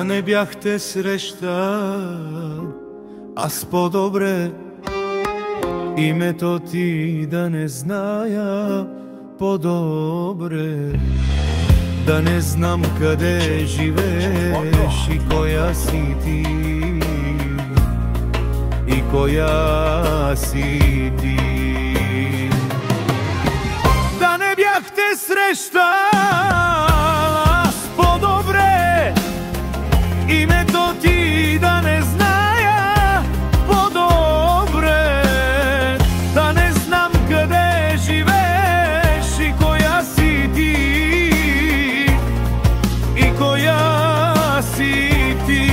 Да не бяхте срещал, аз по-добре името ти да не зная, по-добре да не знам къде живееш и коя си ти, и коя си ти. Да не бяхте срещал, аз по-добре името ти да не зная, по-добре да не знам къде живееш и коя си ти, и коя си ти.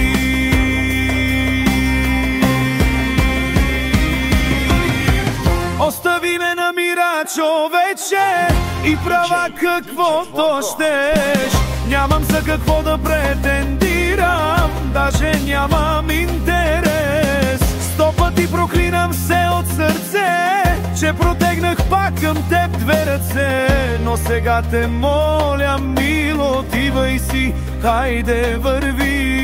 Остави ме на мира, човече, и права каквото щеш. Нямам за какво да претендирам, даже нямам интерес. 100 пъти проклинам се от сърце, че протегнах пак към теб две ръце. Но сега те моля, мило, отивай си, хайде върви.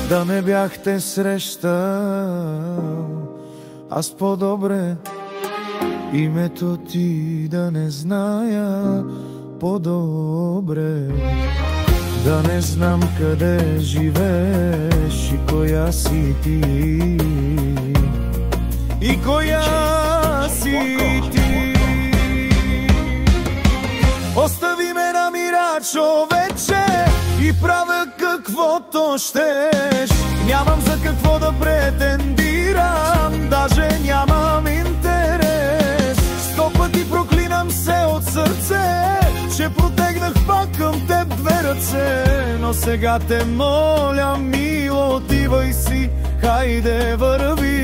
Да не бяхте срещал, аз по-добре името ти да не зная, по-добре да не знам къде живееш и коя си ти, и коя си ти. Остави ме на мира, човече, и правя каквото щеш. Нямам за какво да претендирам, даже нямам интерес. 100 пъти проклинам се от сърце, че протегнах пак към теб две ръце. Но сега те моля, мило, отивай си, хайде върви.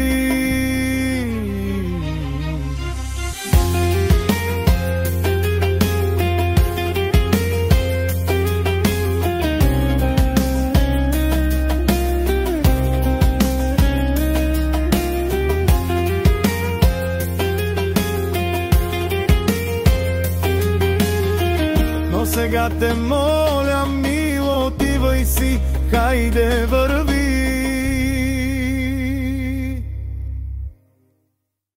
Сега те моля, мило, отивай си, хайде върви.